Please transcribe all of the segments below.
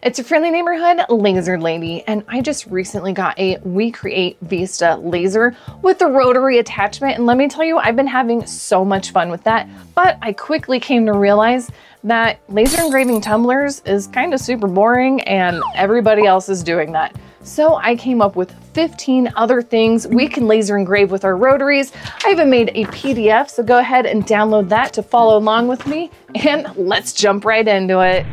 It's your friendly neighborhood laser lady, and I just recently got a 𝗦𝘂𝗲𝗄𝗃 laser with the rotary attachment, and let me tell you, I've been having so much fun with that. But I quickly came to realize that laser engraving tumblers is kind of super boring and everybody else is doing that. So I came up with 15 other things we can laser engrave with our rotaries. I even made a PDF, so go ahead and download that to follow along with me, and let's jump right into it.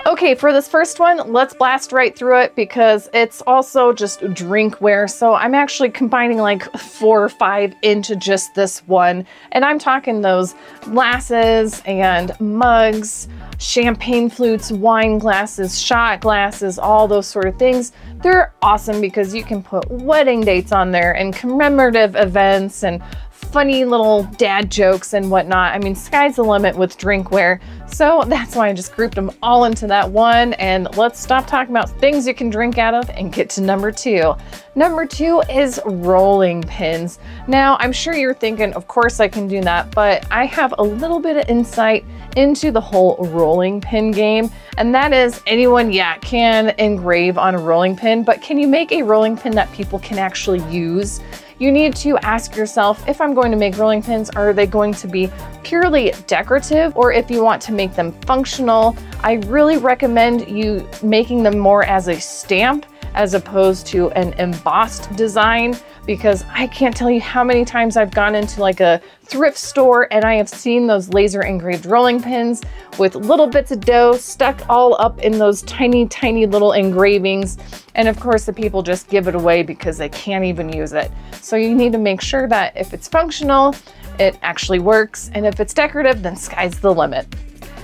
Okay, for this first one, let's blast right through it because it's also just drinkware. So I'm actually combining like 4 or 5 into just this one. And I'm talking those glasses and mugs, champagne flutes, wine glasses, shot glasses, all those sort of things. They're awesome because you can put wedding dates on there and commemorative events and funny little dad jokes and whatnot. I mean, sky's the limit with drinkware. So that's why I just grouped them all into that one. And let's stop talking about things you can drink out of and get to number 2. Number 2 is rolling pins. Now, I'm sure you're thinking, of course I can do that, but I have a little bit of insight into the whole rolling pin game. And that is anyone, can engrave on a rolling pin, but can you make a rolling pin that people can actually use? You need to ask yourself, if I'm going to make rolling pins, are they going to be purely decorative? Or if you want to make them functional, I really recommend you making them more as a stamp as opposed to an embossed design, because I can't tell you how many times I've gone into like a thrift store and I have seen those laser engraved rolling pins with little bits of dough stuck all up in those tiny, tiny little engravings. And of course the people just give it away because they can't even use it. So you need to make sure that if it's functional, it actually works. And if it's decorative, then sky's the limit.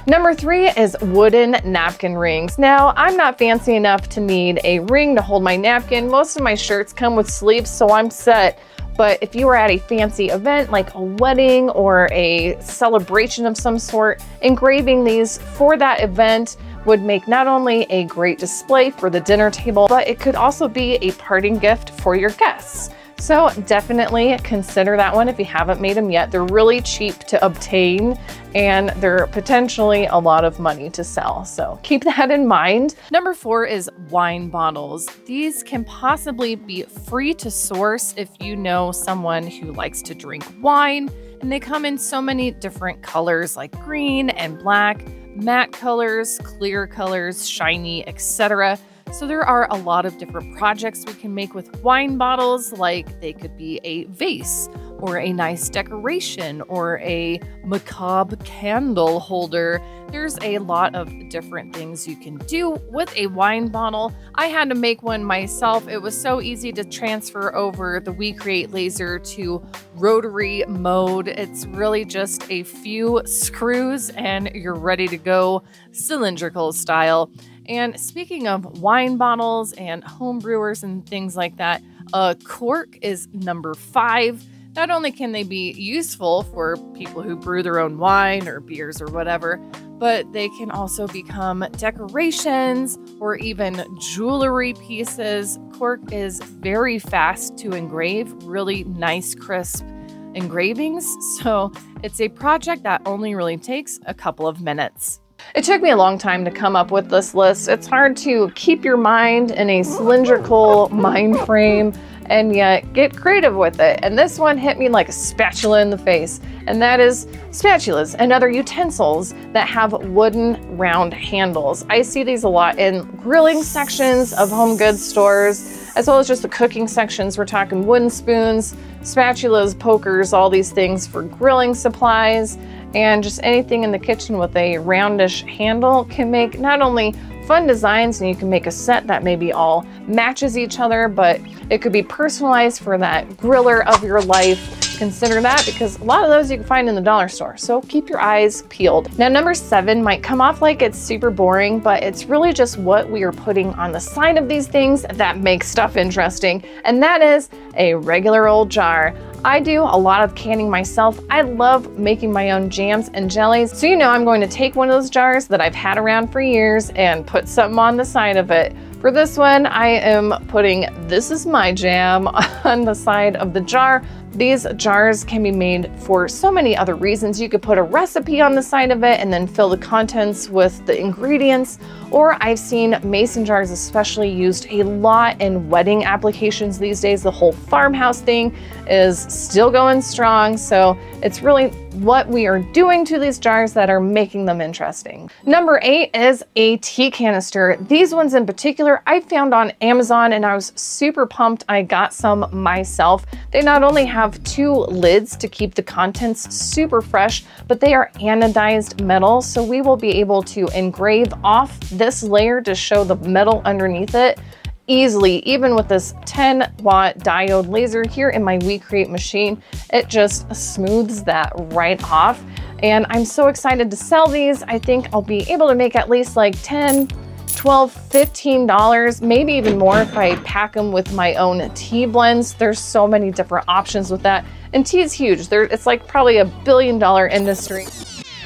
Number 3 is wooden napkin rings. Now, I'm not fancy enough to need a ring to hold my napkin. Most of my shirts come with sleeves, so I'm set. But if you were at a fancy event like a wedding or a celebration of some sort, engraving these for that event would make not only a great display for the dinner table, but it could also be a parting gift for your guests. So definitely consider that one if you haven't made them yet. They're really cheap to obtain and they're potentially a lot of money to sell. So keep that in mind. Number 4 is wine bottles. These can possibly be free to source if you know someone who likes to drink wine, and they come in so many different colors like green and black, matte colors, clear colors, shiny, etc. So there are a lot of different projects we can make with wine bottles, like they could be a vase or a nice decoration or a macabre candle holder. There's a lot of different things you can do with a wine bottle. I had to make one myself. It was so easy to transfer over the 𝗦𝘂𝗽𝗽𝗃 laser to rotary mode. It's really just a few screws and you're ready to go cylindrical style. And speaking of wine bottles and home brewers and things like that, a cork is number 5. Not only can they be useful for people who brew their own wine or beers or whatever, but they can also become decorations or even jewelry pieces. Cork is very fast to engrave, really nice, crisp engravings. So it's a project that only really takes a couple of minutes. It took me a long time to come up with this list. It's hard to keep your mind in a cylindrical mind frame and yet get creative with it. And this one hit me like a spatula in the face. And that is spatulas and other utensils that have wooden round handles. I see these a lot in grilling sections of home goods stores, as well as just the cooking sections. We're talking wooden spoons, spatulas, pokers, all these things for grilling supplies. And just anything in the kitchen with a roundish handle can make not only fun designs, and you can make a set that maybe all matches each other, but it could be personalized for that griller of your life. Consider that, because a lot of those you can find in the dollar store. So keep your eyes peeled. Now, number 7 might come off like it's super boring, but it's really just what we are putting on the side of these things that makes stuff interesting. And that is a regular old jar. I do a lot of canning myself. I love making my own jams and jellies. So you know I'm going to take one of those jars that I've had around for years and put something on the side of it. For this one, I am putting This Is My Jam on the side of the jar, These jars can be made for so many other reasons. You could put a recipe on the side of it and then fill the contents with the ingredients. Or I've seen mason jars especially used a lot in wedding applications these days. The whole farmhouse thing is still going strong. So it's really what we are doing to these jars that are making them interesting. Number 8 is a tea canister. These ones in particular I found on Amazon and I was super pumped I got some myself. They not only have 2 lids to keep the contents super fresh, but they are anodized metal. So we will be able to engrave off this layer to show the metal underneath it easily. Even with this 10-watt diode laser here in my 𝗦𝘂𝗽𝗽𝗺 machine, it just smooths that right off. And I'm so excited to sell these. I think I'll be able to make at least like $10, $12, $15, maybe even more if I pack them with my own tea blends. There's so many different options with that. And tea is huge. It's like probably a $1 billion industry.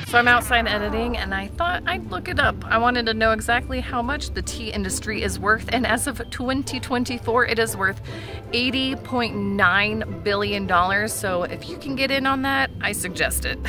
So I'm outside editing and I thought I'd look it up. I wanted to know exactly how much the tea industry is worth, and as of 2024 it is worth $80.9 billion. So if you can get in on that, I suggest it.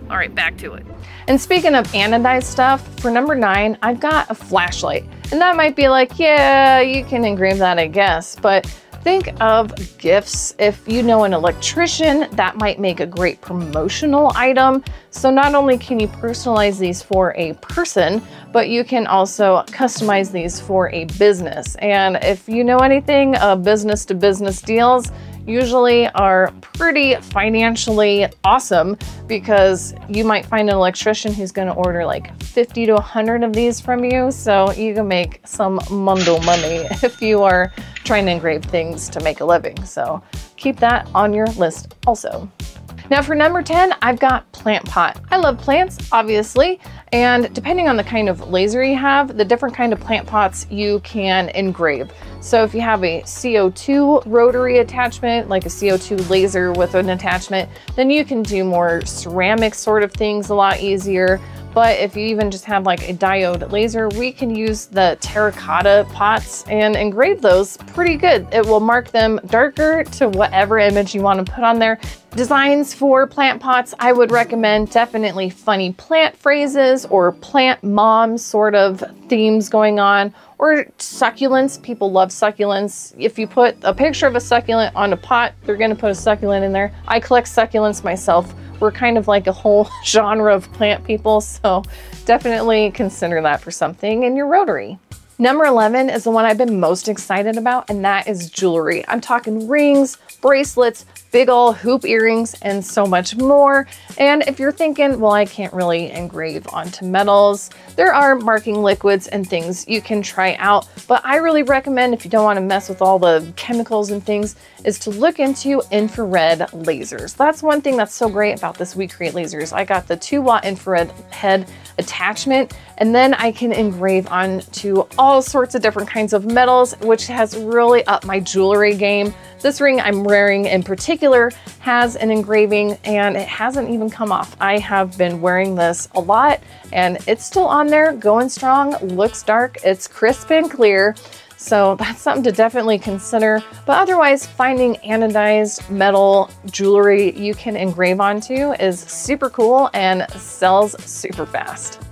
All right, back to it. And speaking of anodized stuff, for number 9, I've got a flashlight. And that might be like, yeah, you can engrave that, I guess, but think of gifts. If you know an electrician, that might make a great promotional item. So not only can you personalize these for a person, but you can also customize these for a business. And if you know anything, business to business deals usually are pretty financially awesome, because you might find an electrician who's going to order like 50 to 100 of these from you. So you can make some mundo money if you are trying to engrave things to make a living. So keep that on your list also. Now for number 10, I've got plant pot. I love plants, obviously, and depending on the kind of laser you have, the different kind of plant pots you can engrave. So if you have a CO2 rotary attachment, like a CO2 laser with an attachment, then you can do more ceramic sort of things a lot easier. But if you even just have like a diode laser, we can use the terracotta pots and engrave those pretty good. It will mark them darker to whatever image you want to put on there. Designs for plant pots, I would recommend definitely funny plant phrases or plant mom sort of themes going on, or succulents. People love succulents. If you put a picture of a succulent on a pot, they're going to put a succulent in there. I collect succulents myself. We're kind of like a whole genre of plant people, so definitely consider that for something in your rotary. Number 11 is the one I've been most excited about, and that is jewelry. I'm talking rings, bracelets, big old hoop earrings, and so much more. And if you're thinking, well, I can't really engrave onto metals, there are marking liquids and things you can try out. But I really recommend, if you don't want to mess with all the chemicals and things, is to look into infrared lasers. That's one thing that's so great about this 𝗦𝘂𝗽𝗽𝗺 lasers. I got the 2-watt infrared head attachment, and then I can engrave onto all sorts of different kinds of metals, which has really upped my jewelry game. This ring I'm wearing in particular has an engraving and it hasn't even come off. I have been wearing this a lot and it's still on there, going strong, looks dark, it's crisp and clear. So that's something to definitely consider. But otherwise, finding anodized metal jewelry you can engrave onto is super cool and sells super fast.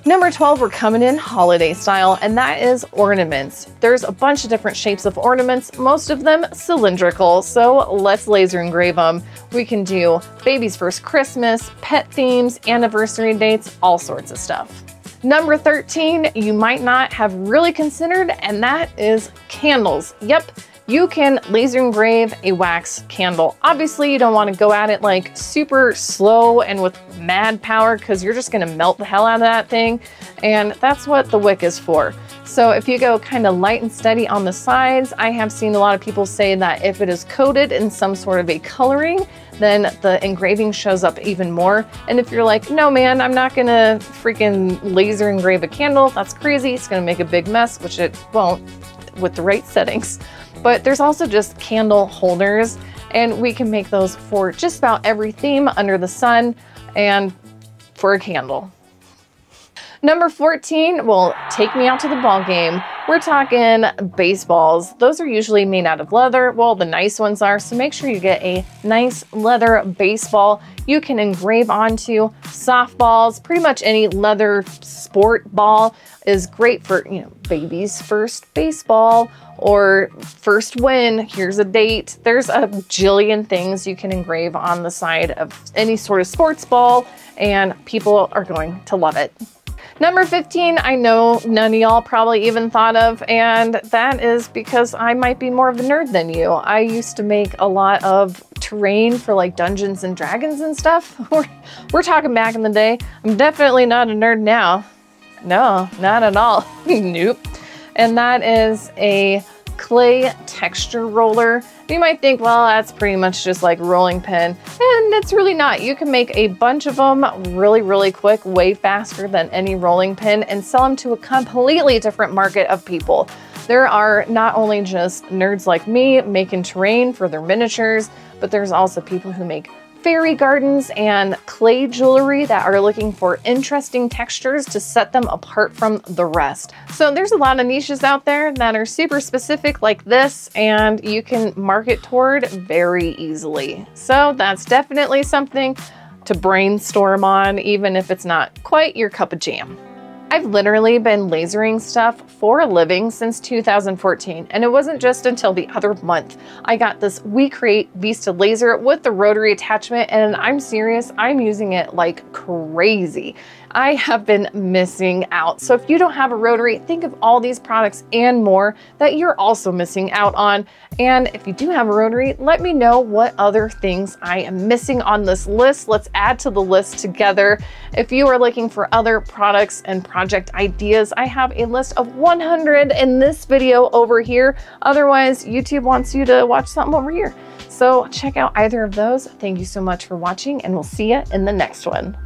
Number 12, we're coming in holiday style, and that is ornaments. There's a bunch of different shapes of ornaments, most of them cylindrical, so let's laser engrave them. We can do baby's first Christmas, pet themes, anniversary dates, all sorts of stuff. Number 13, you might not have really considered, and that is candles. Yep. You can laser engrave a wax candle. Obviously, you don't want to go at it like super slow and with mad power, because you're just going to melt the hell out of that thing. And that's what the wick is for. So if you go kind of light and steady on the sides, I have seen a lot of people say that if it is coated in some sort of a coloring, then the engraving shows up even more. And if you're like, no man, I'm not gonna freaking laser engrave a candle, that's crazy, it's gonna make a big mess, which it won't with the right settings. But there's also just candle holders, and we can make those for just about every theme under the sun and for a candle. Number 14 will take me out to the ball game. We're talking baseballs. Those are usually made out of leather. Well, the nice ones are, so make sure you get a nice leather baseball you can engrave onto. Softballs, pretty much any leather sport ball is great for, you know, baby's first baseball or first win, here's a date. There's a jillion things you can engrave on the side of any sort of sports ball, and people are going to love it. Number 15, I know none of y'all probably even thought of, and that is because I might be more of a nerd than you. I used to make a lot of terrain for like Dungeons and Dragons and stuff. We're talking back in the day. I'm definitely not a nerd now. No, not at all. Nope. And that is a clay texture roller. You might think, well, that's pretty much just like rolling pin, and it's really not. You can make a bunch of them really, really quick, way faster than any rolling pin, and sell them to a completely different market of people. There are not only just nerds like me making terrain for their miniatures, but there's also people who make fairy gardens and clay jewelry that are looking for interesting textures to set them apart from the rest. So there's a lot of niches out there that are super specific like this, and you can market toward very easily. So that's definitely something to brainstorm on, even if it's not quite your cup of jam. I've literally been lasering stuff for a living since 2014, and it wasn't just until the other month I got this 𝗦𝘂𝗽𝗽𝗍 laser with the rotary attachment, and I'm serious, I'm using it like crazy. I have been missing out. So if you don't have a rotary, think of all these products and more that you're also missing out on. And if you do have a rotary, let me know what other things I am missing on this list. Let's add to the list together. If you are looking for other products and project ideas, I have a list of 100 in this video over here. Otherwise, YouTube wants you to watch something over here. So check out either of those. Thank you so much for watching, and we'll see you in the next one.